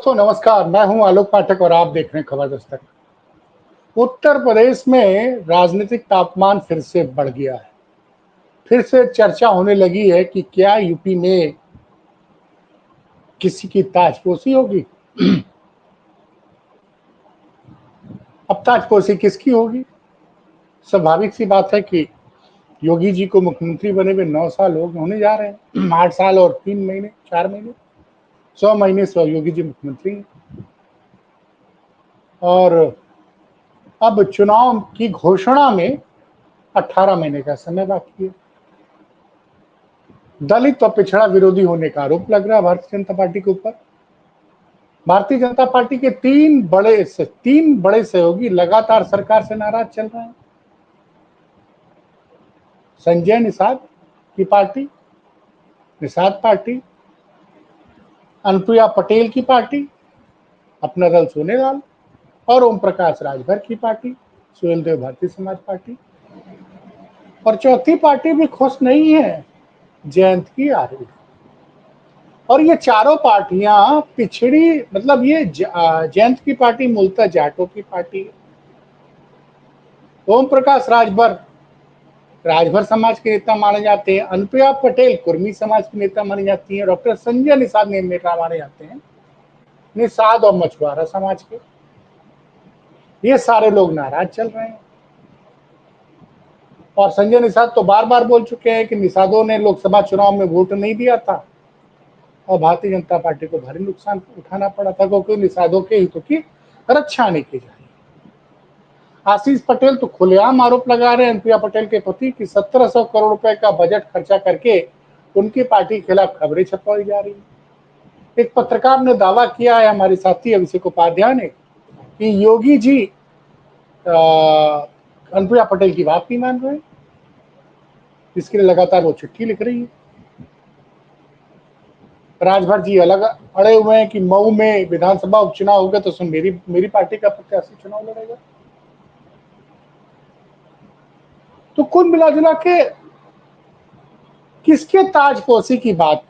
दोस्तों नमस्कार, मैं हूं आलोक पाठक और आप देख रहे हैं खबर दस्तक। उत्तर प्रदेश में राजनीतिक तापमान फिर से बढ़ गया है। फिर से चर्चा होने लगी है कि क्या यूपी में किसी की ताजपोशी होगी। अब ताजपोशी किसकी होगी? स्वाभाविक सी बात है कि योगी जी को मुख्यमंत्री बने हुए 9 साल होने जा रहे हैं। 8 साल और 3 महीने 4 महीने 100 महीने से योगी जी मुख्यमंत्री हैं। और अब चुनाव की घोषणा में 18 महीने का समय बाकी है। दलित और पिछड़ा विरोधी होने का आरोप लग रहा है भारतीय जनता पार्टी के ऊपर। भारतीय जनता पार्टी के तीन बड़े सहयोगी लगातार सरकार से नाराज चल रहे हैं। संजय निषाद की पार्टी, निषाद पार्टी, अनुप्रिया पटेल की पार्टी, अपना दल सोनेलाल, और ओम प्रकाश राजभर की पार्टी, सुहेलदेव भारतीय समाज पार्टी, और चौथी पार्टी भी खुश नहीं है, जयंत की आरएलडी। और ये चारों पार्टियां पिछड़ी, मतलब ये जयंत की पार्टी मूलतः जाटों की पार्टी है। ओम प्रकाश राजभर समाज के नेता माने जाते हैं। अनुप्रिया पटेल कुर्मी समाज की नेता मानी जाती है। डॉक्टर संजय निषाद नेता माने जाते हैं निषाद और मछुआरा समाज के। ये सारे लोग नाराज चल रहे हैं और संजय निषाद तो बार बार बोल चुके हैं कि निषादों ने लोकसभा चुनाव में वोट नहीं दिया था और भारतीय जनता पार्टी को भारी नुकसान उठाना पड़ा था, क्योंकि निषादों के हितों की रक्षा नहीं की जाए। आशीष पटेल तो खुलेआम आरोप लगा रहे हैं अनुप्रिया पटेल के पति कि 1700 करोड़ रुपए का बजट खर्चा करके उनकी पार्टी के खिलाफ खबरें छपवाई जा रही है। एक पत्रकार ने दावा किया है, हमारे साथी अभिषेक उपाध्याय ने, कि योगी जी अनुप्रिया पटेल की बात नहीं मान रहे, इसके लिए लगातार वो चिट्ठी लिख रही है। राजभर जी अलग अड़े हुए हैं कि मऊ में विधानसभा उपचुनाव होगा तो मेरी पार्टी का प्रत्याशी चुनाव लड़ेगा। तो कुल मिला जुला के किसके ताजपोशी की बात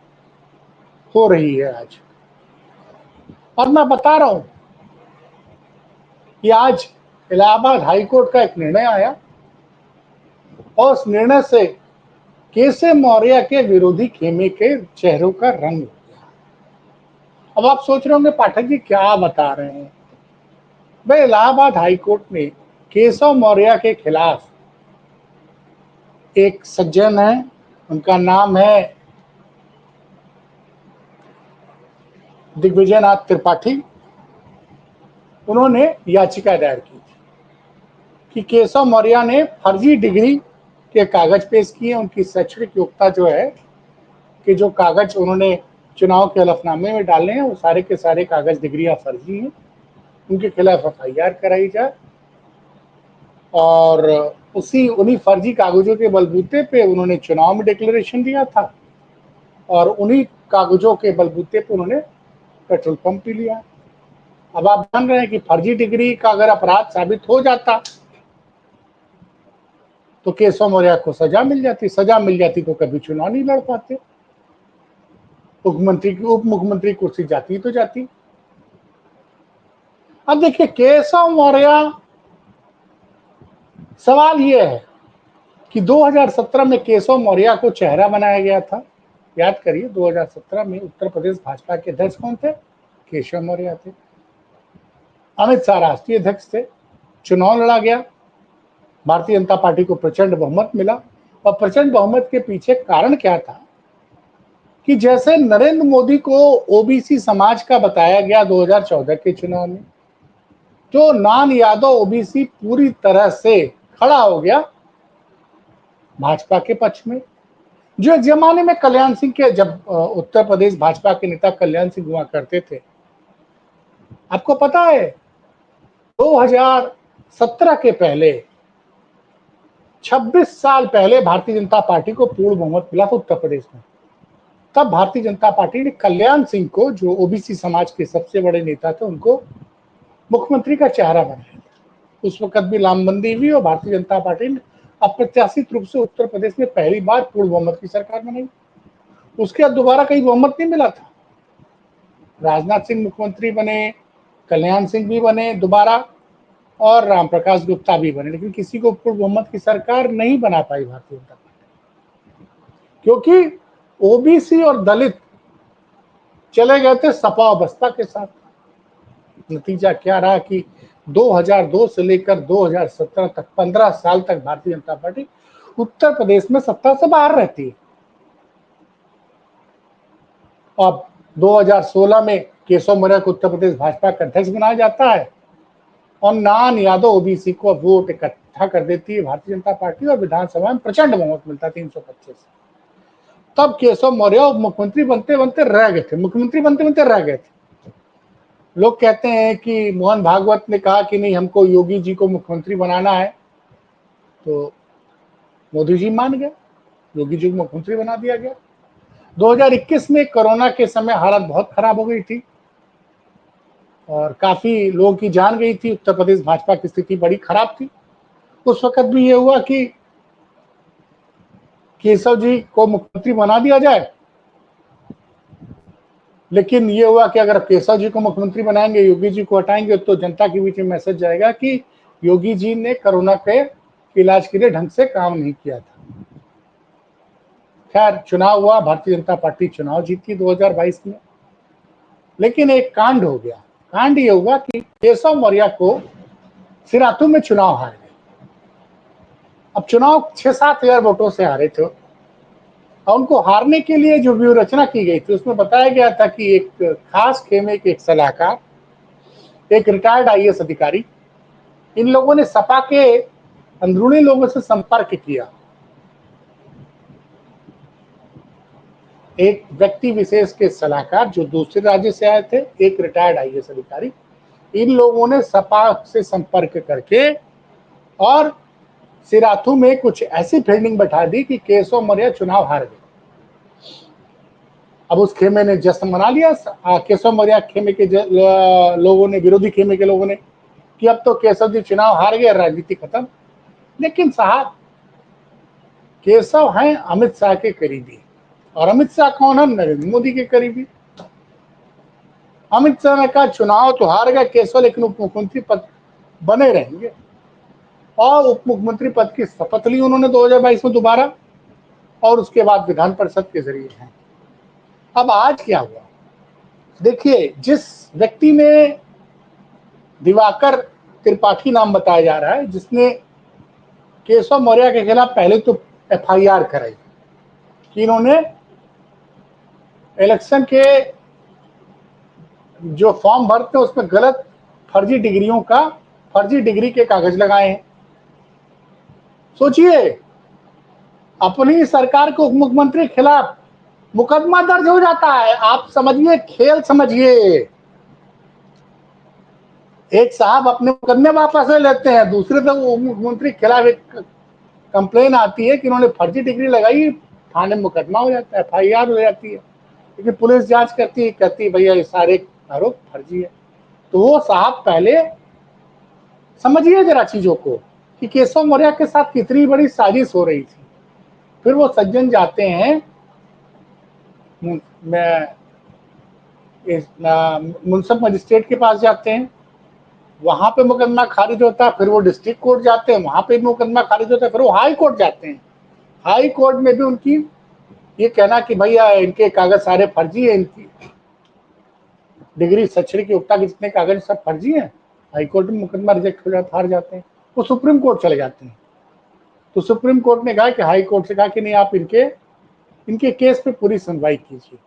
हो रही है आज। और मैं बता रहा हूं कि आज इलाहाबाद हाईकोर्ट का एक निर्णय आया और उस निर्णय से केशव मौर्य के विरोधी खेमे के चेहरों का रंग। अब आप सोच रहे होंगे पाठक जी क्या बता रहे हैं। भाई इलाहाबाद हाईकोर्ट ने केशव मौर्य के खिलाफ, एक सज्जन है, उनका नाम है दिग्विजयनाथ त्रिपाठी, उन्होंने याचिका दायर की थी कि केशव मौर्य ने फर्जी डिग्री के कागज पेश किए। उनकी शैक्षणिक योग्यता जो है कि जो कागज उन्होंने चुनाव के हलफनामे में डाले हैं वो सारे के सारे कागज डिग्रियां फर्जी हैं, उनके खिलाफ एफआईआर कराई जाए। और उन्हीं फर्जी कागजों के बलबूते पे उन्होंने चुनाव में डिक्लेरेशन दिया था और उन्हीं कागजों के बलबूते पे उन्होंने पेट्रोल पंप भी लिया। अब आप जान रहे हैं कि फर्जी डिग्री का अगर अपराध साबित हो जाता तो केशव मौर्य को सजा मिल जाती तो कभी चुनाव नहीं लड़ पाते। उप मुख्यमंत्री कुर्सी जाती तो जाती। अब देखिए केशव मौर्य, सवाल यह है कि 2017 में केशव मौर्य को चेहरा बनाया गया था। याद करिए 2017 में उत्तर प्रदेश भाजपा के अध्यक्ष कौन थे? केशव मौर्य थे। अमित शाह राष्ट्रीय अध्यक्ष थे। चुनाव लड़ा गया, भारतीय जनता पार्टी को प्रचंड बहुमत मिला। और प्रचंड बहुमत के पीछे कारण क्या था कि जैसे नरेंद्र मोदी को ओबीसी समाज का बताया गया 2014 के चुनाव में, तो नान यादव ओबीसी पूरी तरह से खड़ा हो गया भाजपा के पक्ष में। जो एक जमाने में कल्याण सिंह के, जब उत्तर प्रदेश भाजपा के नेता कल्याण सिंह हुआ करते थे, आपको पता है 2017 के पहले 26 साल पहले भारतीय जनता पार्टी को पूर्ण बहुमत मिला था उत्तर प्रदेश में। तब भारतीय जनता पार्टी ने कल्याण सिंह को, जो ओबीसी समाज के सबसे बड़े नेता थे, उनको मुख्यमंत्री का चेहरा बनाया। उस वक्त भी लामबंदी हुई और भारतीय जनता पार्टी ने अप्रत्याशित रूप से उत्तर प्रदेश में पहली बार पूर्ण बहुमत की सरकार बनाई। उसके बाद दोबारा कहीं बहुमत नहीं मिला था। राजनाथ सिंह मुख्यमंत्री बने, कल्याण सिंह भी बने दोबारा और राम प्रकाश गुप्ता भी बने, लेकिन किसी को पूर्ण बहुमत की सरकार नहीं बना पाई भारतीय जनता पार्टी, क्योंकि ओबीसी और दलित चले गए थे सपा और बसपा के साथ। नतीजा क्या रहा कि 2002 से लेकर 2017 तक 15 साल तक भारतीय जनता पार्टी उत्तर प्रदेश में सत्ता से बाहर रहती है। अब 2016 में केशव मौर्य को उत्तर प्रदेश भाजपा का अध्यक्ष बनाया जाता है और नान यादव ओबीसी को वोट इकट्ठा कर देती है भारतीय जनता पार्टी और विधानसभा में प्रचंड बहुमत मिलता है 325। तब केशव मौर्य मुख्यमंत्री बनते बनते रह गए थे, मुख्यमंत्री बनते बनते रह गए थे। लोग कहते हैं कि मोहन भागवत ने कहा कि नहीं, हमको योगी जी को मुख्यमंत्री बनाना है, तो मोदी जी मान गए, योगी जी को मुख्यमंत्री बना दिया गया। 2021 में कोरोना के समय हालत बहुत खराब हो गई थी और काफी लोगों की जान गई थी, उत्तर प्रदेश भाजपा की स्थिति बड़ी खराब थी। उस वक्त भी ये हुआ कि केशव जी को मुख्यमंत्री बना दिया जाए, लेकिन ये हुआ कि अगर केशव जी को मुख्यमंत्री बनाएंगे, योगी जी को हटाएंगे, तो जनता के बीच में मैसेज जाएगा कि योगी जी ने कोरोना के इलाज के लिए ढंग से काम नहीं किया था। खैर, चुनाव हुआ, भारतीय जनता पार्टी चुनाव जीती 2022 में, लेकिन एक कांड हो गया। कांड ये हुआ कि केशव मौर्य को सिराथू में चुनाव हार गए। अब चुनाव 6-7 हजार वोटों से हारे थे और उनको हारने के लिए जो व्यूह रचना की गई थी उसमें बताया गया था कि एक खास खेमे के एक सलाहकार, एक रिटायर्ड आईएएस अधिकारी, इन लोगों ने सपा के अंदरूनी लोगों से संपर्क किया। एक व्यक्ति विशेष के सलाहकार जो दूसरे राज्य से आए थे, एक रिटायर्ड आईएएस अधिकारी, इन लोगों ने सपा से संपर्क करके और सिराथू में कुछ ऐसी फील्डिंग बैठा दी कि केशव मौर्य चुनाव हार गए। अब उस खेमे ने जश्न मना लिया, केशव मौर्य खेमे के लोगों ने, विरोधी खेमे के लोगों ने, कि अब तो केशव जी चुनाव हार गए, राजनीति खत्म। लेकिन साहब, केशव हैं अमित शाह के करीबी, और अमित शाह कौन है? नरेंद्र मोदी के करीबी। अमित शाह ने कहा चुनाव तो हार गए केशव, लेकिन उप मुख्यमंत्री पद बने रहेंगे, और उप मुख्यमंत्री पद की शपथ ली उन्होंने 2022 में दोबारा, और उसके बाद विधान परिषद के जरिए हैं। अब आज क्या हुआ देखिए, जिस व्यक्ति ने, दिवाकर त्रिपाठी नाम बताया जा रहा है, जिसने केशव मौर्य के खिलाफ पहले तो एफआईआर कराई कि इन्होंने इलेक्शन के जो फॉर्म भरते हैं उसमें गलत फर्जी डिग्री के कागज लगाए हैं। सोचिए, अपनी सरकार के उप मुख्यमंत्री के खिलाफ मुकदमा दर्ज हो जाता है। आप समझिए, खेल समझिए। एक साहब अपने मुकदमे वापस ले लेते हैं, दूसरे तो उप मुख्यमंत्री के खिलाफ एक कंप्लेन आती है कि इन्होंने फर्जी डिग्री लगाई, थाने में मुकदमा हो जाता है, एफआईआर हो जाती है, लेकिन पुलिस जांच करती है, कहती है भैया ये सारे आरोप फर्जी है। तो वो साहब पहले समझिए जरा चीजों को कि केशव मौर्य के साथ कितनी बड़ी साजिश हो रही थी। फिर वो सज्जन जाते हैं मुंसिफ मजिस्ट्रेट के पास जाते हैं, वहां पे मुकदमा खारिज होता है, फिर वो डिस्ट्रिक्ट कोर्ट जाते हैं, वहां पे मुकदमा खारिज होता है, फिर वो हाई कोर्ट जाते हैं। हाई कोर्ट में भी उनकी ये कहना कि भैया इनके कागज सारे फर्जी है, इनकी डिग्री, शैक्षणिक योग्यता के जितने कागज सब फर्जी हैं। हाई कोर्ट में मुकदमा रिजेक्ट हो जाता, हार जाते हैं, वो सुप्रीम कोर्ट चले जाते हैं। तो सुप्रीम कोर्ट ने कहा कि हाई कोर्ट से कहा कि नहीं, आप इनके केस पे पूरी सुनवाई कीजिए।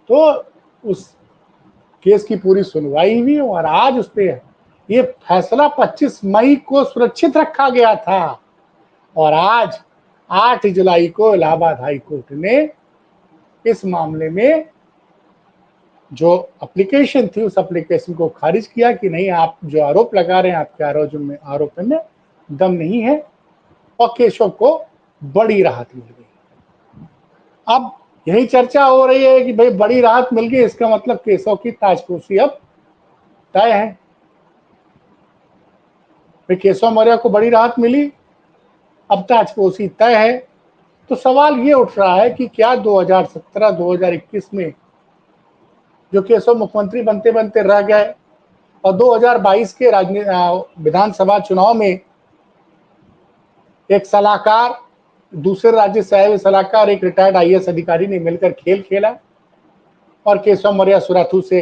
तो उस केस की पूरी सुनवाई हुई और आज उस पे ये फैसला 25 मई को सुरक्षित रखा गया था, और आज 8 जुलाई को इलाहाबाद हाई कोर्ट ने इस मामले में जो एप्लीकेशन थी उस एप्लीकेशन को खारिज किया कि नहीं, आप जो आरोप लगा रहे हैं, आपके आरोप में दम नहीं है, और केशव को बड़ी राहत मिल गई। अब यही चर्चा हो रही है कि भाई बड़ी राहत मिल गई, इसका मतलब केशव की ताजपोशी अब तय है। भाई केशव मौर्य को बड़ी राहत मिली, अब ताजपोशी तय है। तो सवाल ये उठ रहा है कि क्या 2017-2021 में जो केशव मुख्यमंत्री बनते बनते रह गए और 2022 के विधानसभा चुनाव में एक सलाहकार, दूसरे राज्य से आए हुए सलाहकार, एक रिटायर्ड आईएएस अधिकारी ने मिलकर खेल खेला और केशव मौर्य सुराथू से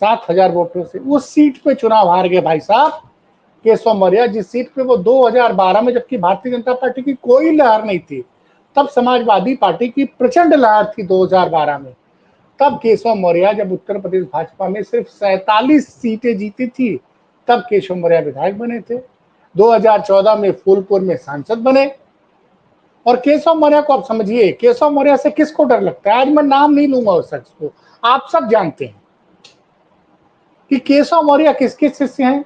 7,000 वोटों से उस सीट पे चुनाव हार गए भाई साहब। केशव मौर्य जिस सीट पे वो 2012 में, जबकि भारतीय जनता पार्टी की कोई लहर नहीं थी, तब समाजवादी पार्टी की प्रचंड लहर थी 2012 में, तब केशव मौर्य जब उत्तर प्रदेश भाजपा में सिर्फ 47 सीटें जीती थी, तब केशव मौर्य विधायक बने थे। 2014 में फूलपुर में सांसद बने। और केशव मौर्य को आप समझिए, केशव मौर्य से किसको डर लगता है? आज मैं नाम नहीं लूंगा उस शख्स को, आप सब जानते हैं कि केशव मौर्य किसके शिष्य हैं।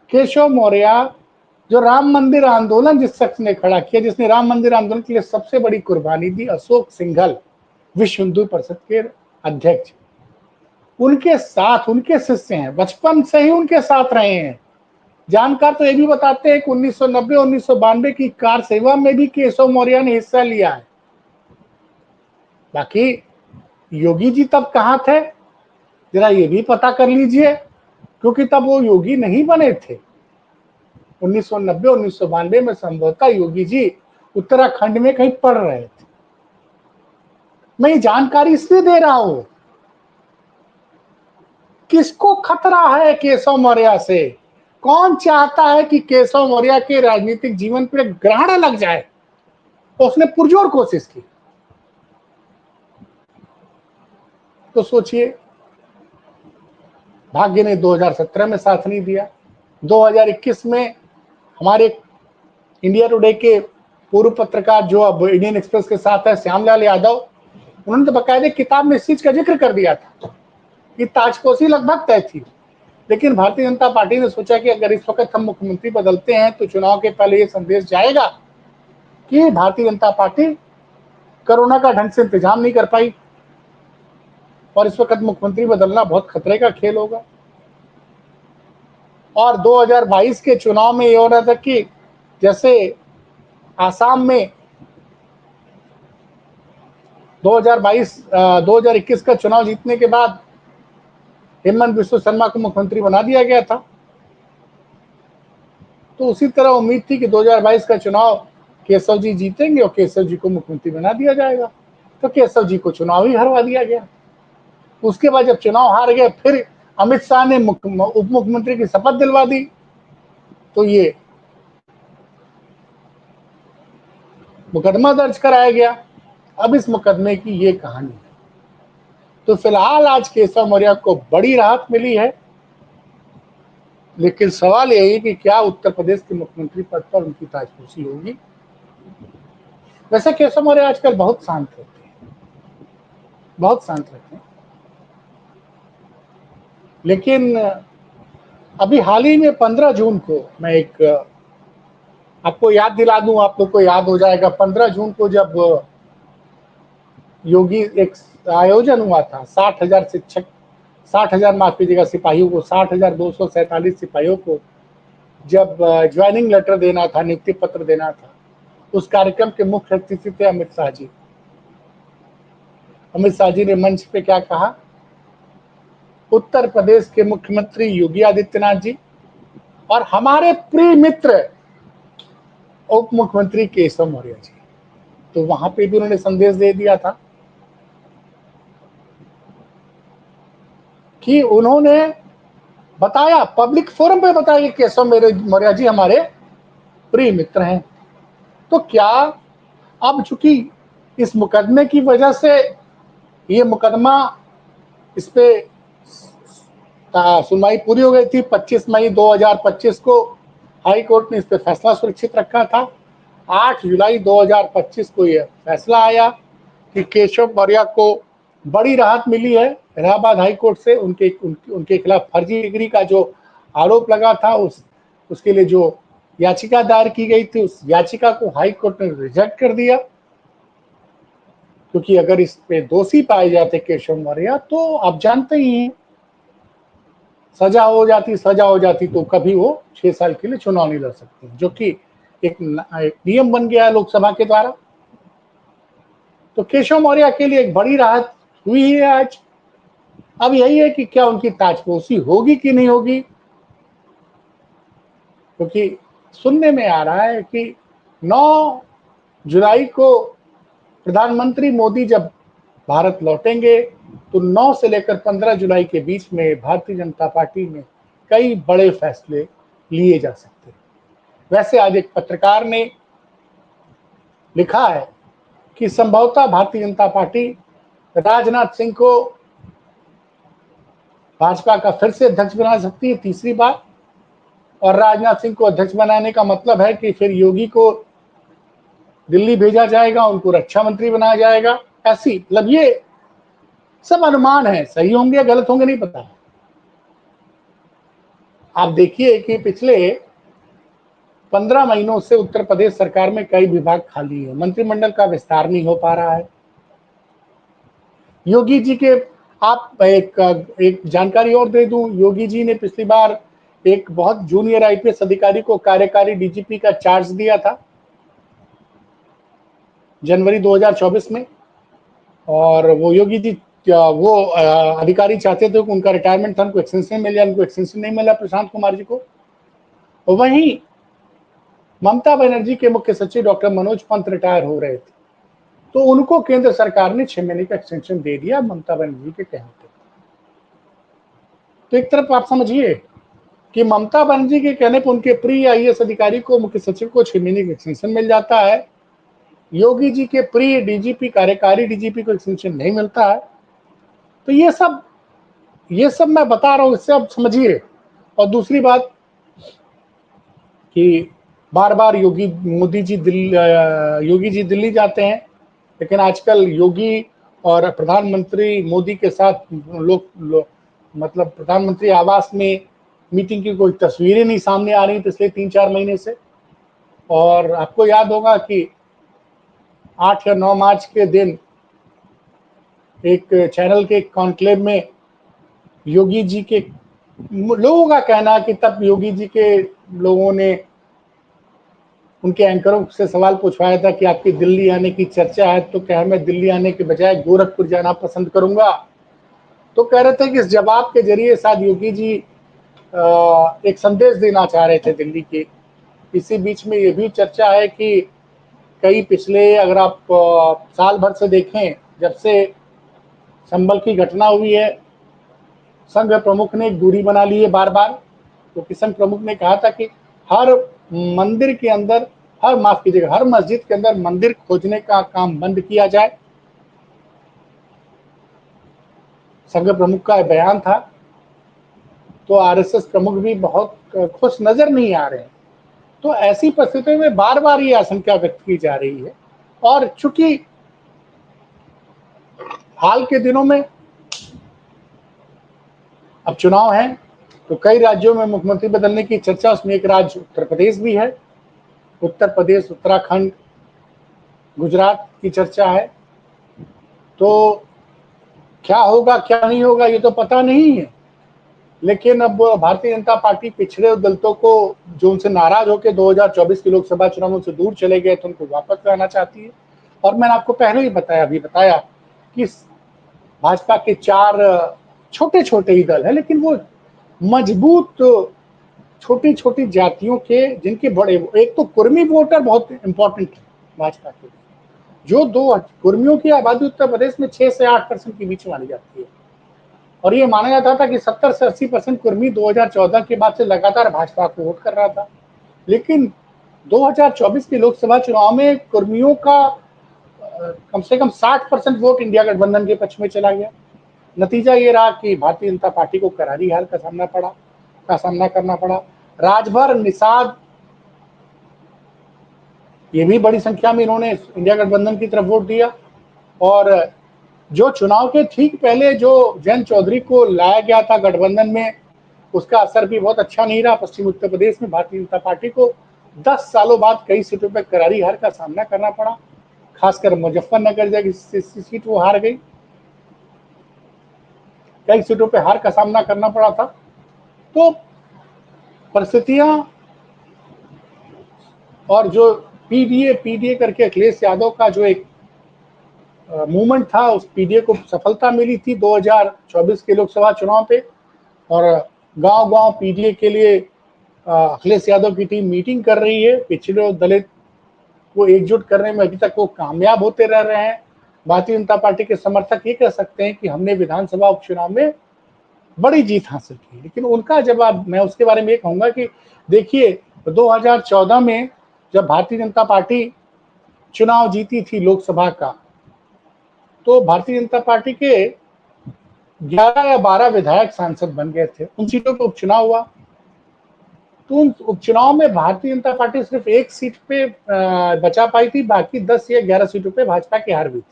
केशव मौर्य जो राम मंदिर आंदोलन जिस शख्स ने खड़ा किया, जिसने राम मंदिर आंदोलन के लिए सबसे बड़ी कुर्बानी दी, अशोक सिंघल, विश्व हिंदू परिषद के अध्यक्ष, उनके साथ उनके शिष्य हैं, बचपन से ही उनके साथ रहे हैं। जानकार तो ये भी बताते हैं कि 1990-1992 की कार सेवा में भी केशव मौर्य ने हिस्सा लिया है। बाकी योगी जी तब कहां थे, जरा ये भी पता कर लीजिए, क्योंकि तब वो योगी नहीं बने थे। 1990-1992 में संभवतः योगी जी उत्तराखंड में कहीं पढ़ रहे थे। मैं ये जानकारी इसलिए दे रहा हूं, किसको खतरा है केशव मौर्य से? कौन चाहता है कि केशव मौर्य के राजनीतिक जीवन पर ग्रहण लग जाए? तो उसने पुरजोर कोशिश की। तो सोचिए, भाग्य ने 2017 में साथ नहीं दिया। 2021 में हमारे इंडिया टुडे के पूर्व पत्रकार, जो अब इंडियन एक्सप्रेस के साथ है, श्यामलाल यादव, उन्होंने तो बकायदे किताब में इस चीज का जिक्र कर दिया था कि ताजपोशी लगभग तय थी। लेकिन भारतीय जनता पार्टी ने सोचा कि अगर इस वक्त हम मुख्यमंत्री बदलते हैं तो चुनाव के पहले ये संदेश जाएगा कि भारतीय जनता पार्टी कोरोना का ढंग से इंतजाम नहीं कर पाई और इस वक्त मुख्यमंत्री बदलना बहुत खतरे का खेल होगा। और 2022 के चुनाव में ये हो रहा था कि जैसे आसाम में 2021 का चुनाव जीतने के बाद हेमंत बिस्वा शर्मा को मुख्यमंत्री बना दिया गया था, तो उसी तरह उम्मीद थी कि 2022 का चुनाव केशव जी जीतेंगे और केशव जी को मुख्यमंत्री बना दिया जाएगा। तो केशव जी को चुनाव ही हरवा दिया गया। उसके बाद जब चुनाव हार गए, फिर अमित शाह ने उप मुख्यमंत्री की शपथ दिलवा दी। तो ये मुकदमा दर्ज कराया गया। अब इस मुकदमे की ये कहानी है। तो फिलहाल आज केशव मौर्य को बड़ी राहत मिली है, लेकिन सवाल यही है कि क्या उत्तर प्रदेश के मुख्यमंत्री पद पर उनकी ताजपोशी होगी। वैसे केशव मौर्य आजकल बहुत शांत रहते हैं, बहुत शांत रहते हैं। लेकिन अभी हाल ही में 15 जून को मैं एक आपको याद दिला दूं, आप लोग को याद हो जाएगा, 15 जून को जब योगी एक आयोजन हुआ था, 60,000 शिक्षक, 60,000 माफ कीजिएगा सिपाहियों को, 60,247 सिपाहियों को जब ज्वाइनिंग लेटर देना था, नियुक्ति पत्र देना था, उस कार्यक्रम के मुख्य अतिथि थे अमित शाह जी। अमित शाह जी ने मंच पे क्या कहा? उत्तर प्रदेश के मुख्यमंत्री योगी आदित्यनाथ जी और हमारे प्रिय मित्र उप मुख्यमंत्री केशव मौर्य जी। तो वहां पे भी उन्होंने संदेश दे दिया था कि उन्होंने बताया, पब्लिक फोरम पे बताया कि केशव मौर्य जी हमारे प्रिय मित्र हैं। तो क्या अब चूंकि इस मुकदमे की वजह से ये मुकदमा, इस पे सुनवाई पूरी हो गई थी, 25 मई 2025 को हाई कोर्ट ने इस पे फैसला सुरक्षित रखा था। 8 जुलाई 2025 को यह फैसला आया कि केशव मौर्य को बड़ी राहत मिली है इलाहाबाद हाई कोर्ट से। उनके खिलाफ फर्जी डिग्री का जो आरोप लगा था, उसके लिए जो याचिका दायर की गई थी, उस याचिका को हाई कोर्ट ने रिजेक्ट कर दिया, क्योंकि अगर इस पे दोषी पाए जाते केशव मौर्य तो आप जानते ही हैं, सजा हो जाती तो कभी वो 6 साल के लिए चुनाव नहीं लड़ सकते, जो कि एक नियम बन गया है लोकसभा के द्वारा। तो केशव मौर्य के लिए एक बड़ी राहत हुई है आज। अब यही है कि क्या उनकी ताजपोशी होगी कि नहीं होगी, क्योंकि सुनने में आ रहा है कि 9 जुलाई को प्रधानमंत्री मोदी जब भारत लौटेंगे तो 9 से लेकर 15 जुलाई के बीच में भारतीय जनता पार्टी में कई बड़े फैसले लिए जा सकते हैं। वैसे आज एक पत्रकार ने लिखा है कि संभवतः भारतीय जनता पार्टी राजनाथ सिंह को भाजपा का फिर से अध्यक्ष बना सकती है तीसरी बार, और राजनाथ सिंह को अध्यक्ष बनाने का मतलब है कि फिर योगी को दिल्ली भेजा जाएगा, उनको रक्षा मंत्री बनाया जाएगा। ऐसी मतलब ये सब अनुमान है, सही होंगे या गलत होंगे नहीं पता। आप देखिए कि पिछले 15 महीनों से उत्तर प्रदेश सरकार में कई विभाग खाली है, मंत्रिमंडल का विस्तार नहीं हो पा रहा है। योगी जी के आप एक जानकारी और दे दूं, योगी जी ने पिछली बार एक बहुत जूनियर आईपीएस अधिकारी को कार्यकारी डीजीपी का चार्ज दिया था जनवरी 2024 में, और वो योगी जी वो अधिकारी चाहते थे कि उनका रिटायरमेंट था, उनको एक्सटेंशन मिल जाए, उनको एक्सटेंशन नहीं मिला प्रशांत कुमार जी को। वहीं ममता बनर्जी के मुख्य सचिव डॉक्टर मनोज पंत रिटायर हो रहे थे, तो उनको केंद्र सरकार ने 6 महीने का एक्सटेंशन दे दिया ममता बनर्जी के कहने पे। तो एक तरफ आप समझिए कि ममता बनर्जी के कहने पर उनके प्रिय आईएएस अधिकारी को, मुख्य सचिव को 6 महीने का एक्सटेंशन मिल जाता है, योगी जी के प्रिय डीजीपी, कार्यकारी डीजीपी को एक्सटेंशन नहीं मिलता है। तो ये सब मैं बता रहा हूं, इससे आप समझिए। और दूसरी बात कि बार बार योगी जी दिल्ली जाते हैं, लेकिन आजकल योगी और प्रधानमंत्री मोदी के साथ मतलब प्रधानमंत्री आवास में मीटिंग की कोई तस्वीरें नहीं सामने आ रही पिछले 3-4 महीने से। और आपको याद होगा कि 8 या 9 मार्च के दिन एक चैनल के कॉन्क्लेव में योगी जी के लोगों का कहना कि तब योगी जी के लोगों ने उनके एंकरों से सवाल पूछवाया था कि आपकी दिल्ली आने की चर्चा है, तो क्या मैं दिल्ली आने के बजाय गोरखपुर जाना पसंद करूंगा। तो कह रहे थे कि इस जवाब के जरिए शायद योगी जी एक संदेश देना चाह रहे थे दिल्ली के। इसी बीच में ये भी चर्चा है कि कई पिछले, अगर आप साल भर से देखें, जब से संभल की घटना हुई है, संघ प्रमुख ने एक दूरी बना ली है बार बार, क्योंकि संघ प्रमुख ने कहा था कि हर मंदिर के अंदर, माफ कीजिएगा, हर मस्जिद के अंदर मंदिर खोजने का काम बंद किया जाए। संघ प्रमुख का बयान था, तो आरएसएस प्रमुख भी बहुत खुश नजर नहीं आ रहे हैं। तो ऐसी परिस्थितियों में बार बार ये आशंका व्यक्त की जा रही है। और चूंकि हाल के दिनों में अब चुनाव है, तो कई राज्यों में मुख्यमंत्री बदलने की चर्चा, उसमें एक राज्य उत्तर प्रदेश भी है। उत्तर प्रदेश, उत्तराखंड, गुजरात की चर्चा है। तो क्या होगा क्या नहीं होगा ये तो पता नहीं है, लेकिन अब भारतीय जनता पार्टी पिछड़े दलितों को, जो उनसे नाराज होकर 2024 के लोकसभा चुनावों से दूर चले गए थे, उनको वापस लाना चाहती है। और मैंने आपको पहले ही बताया कि भाजपा के 4 छोटे छोटे ही दल है, लेकिन वो मजबूत छोटी छोटी जातियों के, जिनके बड़े, एक तो कुर्मी वोटर बहुत इंपॉर्टेंट है भाजपा के, जो 2 कुर्मियों की आबादी उत्तर प्रदेश में 6 से 8% के बीच मानी जाती है। और ये माना जाता था कि 70 से 80% कुर्मी 2014 के बाद से लगातार भाजपा को वोट कर रहा था। लेकिन 2024 के लोकसभा चुनाव में कुर्मियों का कम से कम 60% वोट इंडिया गठबंधन के पक्ष में चला गया। नतीजा ये रहा कि भारतीय जनता पार्टी को करारी हार का सामना करना पड़ा। राजभर, निषाद, ये भी बड़ी संख्या में इन्होंने इंडिया गठबंधन की तरफ वोट दिया। और जो चुनाव के ठीक पहले जो जयंत चौधरी को लाया गया था गठबंधन में, उसका असर भी बहुत अच्छा नहीं रहा। पश्चिम उत्तर प्रदेश में भारतीय जनता पार्टी को 10 सालों बाद कई सीटों पर करारी हार का सामना करना पड़ा। खासकर मुजफ्फरनगर जैसी सीट वो हार गई, कई सीटों पर हार का सामना करना पड़ा था। तो परिस्थितियां, और जो पीडीए करके अखिलेश यादव का जो एक मूवमेंट था, उस पीडीए को सफलता मिली थी 2024 के लोकसभा चुनाव पे, और गांव-गांव पीडीए के लिए अखिलेश यादव की टीम मीटिंग कर रही है। पिछड़े और दलित को एकजुट करने में अभी तक वो कामयाब होते रह रहे हैं। भारतीय जनता पार्टी के समर्थक ये कह सकते हैं कि हमने विधानसभा उपचुनाव में बड़ी जीत हासिल की, लेकिन उनका जवाब, मैं उसके बारे में ये कहूंगा कि देखिए 2014 में जब भारतीय जनता पार्टी चुनाव जीती थी लोकसभा का, तो भारतीय जनता पार्टी के 11 या 12 विधायक सांसद बन गए थे। उन सीटों पर उपचुनाव हुआ, तो उन उपचुनाव में भारतीय जनता पार्टी सिर्फ एक सीट पे बचा पाई थी, बाकी 10 या 11 सीटों पे भाजपा की हार हुई थी।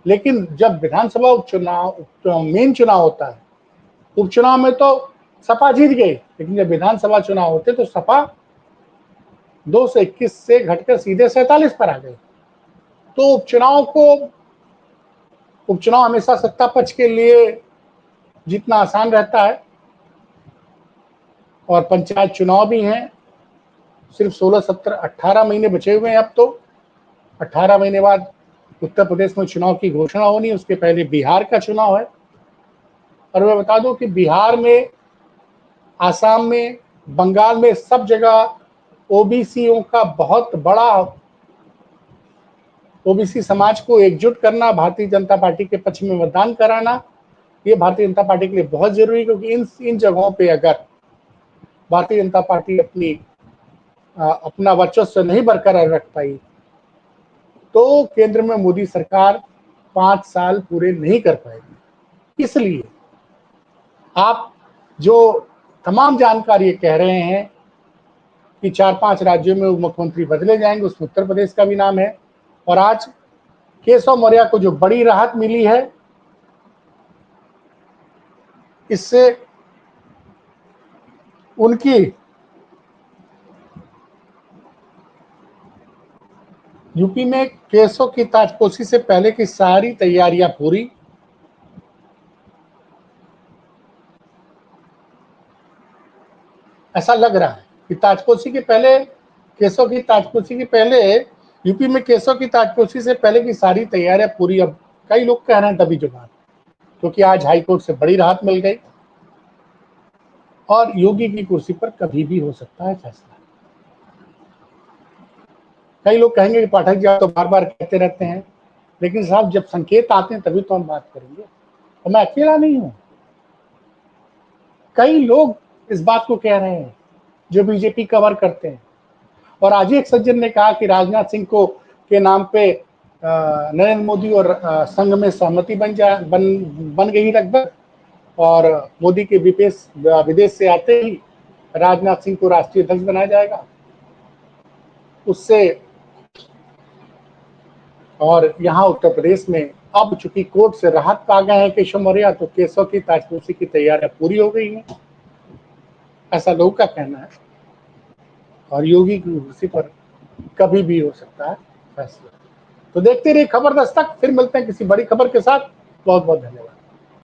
लेकिन जब विधानसभा उपचुनाव मेन चुनाव होता है, उपचुनाव में तो सपा जीत गई, लेकिन जब विधानसभा चुनाव होते तो सपा 221 से घटकर सीधे 47 पर आ गई। तो उपचुनाव हमेशा सत्ता पक्ष के लिए जीतना आसान रहता है, और पंचायत चुनाव भी हैं, सिर्फ 16, 17, 18 महीने बचे हुए हैं। अब तो 18 महीने बाद उत्तर प्रदेश में चुनाव की घोषणा होनी है, उसके पहले बिहार का चुनाव है। और मैं बता दूं कि बिहार में, आसाम में, बंगाल में, सब जगह ओबीसीओ का बहुत बड़ा, ओबीसी समाज को एकजुट करना, भारतीय जनता पार्टी के पक्ष में मतदान कराना, ये भारतीय जनता पार्टी के लिए बहुत जरूरी है, क्योंकि इन जगहों पे अगर भारतीय जनता पार्टी अपना वर्चस्व नहीं बरकरार रख पाई, तो केंद्र में मोदी सरकार 5 साल पूरे नहीं कर पाएगी। इसलिए आप जो तमाम जानकारी कह रहे हैं कि 4-5 राज्यों में मुख्यमंत्री बदले जाएंगे, उसमें उत्तर प्रदेश का भी नाम है। और आज केशव मौर्य को जो बड़ी राहत मिली है, इससे उनकी यूपी में केसों की ताजपोशी से पहले की सारी तैयारियां पूरी, ऐसा लग रहा है कि ताजपोशी के पहले, केसों की ताजपोशी के पहले, यूपी में केसों की ताजपोशी से पहले की सारी तैयारियां पूरी। अब कई लोग कह रहे हैं तभी जुबान, क्योंकि आज हाईकोर्ट से बड़ी राहत मिल गई, और योगी की कुर्सी पर कभी भी हो सकता है फैसला। कई लोग कहेंगे कि पाठक जी आप तो बार बार कहते रहते हैं, लेकिन साहब जब संकेत आते हैं तभी तो हम बात करेंगे, और मैं अकेला नहीं हूं, कई लोग इस बात को कह रहे हैं जो बीजेपी कवर करते हैं। और आज ही एक सज्जन ने कहा कि राजनाथ सिंह को के नाम पे नरेंद्र मोदी और संघ में सहमति बन गई लगभग, और मोदी के विदेश से आते ही राजनाथ सिंह को राष्ट्रीय अध्यक्ष बनाया जाएगा उससे। और यहाँ उत्तर प्रदेश में अब चूंकि कोर्ट से राहत पा गए हैं केशव मौर्य, तो केशव की ताजपोशी की तैयारियां पूरी हो गई हैं, ऐसा लोगों का कहना है। और योगी की कुर्सी पर कभी भी हो सकता है फैसला। तो देखते रहिए खबर दस्तक, फिर मिलते हैं किसी बड़ी खबर के साथ। बहुत बहुत धन्यवाद।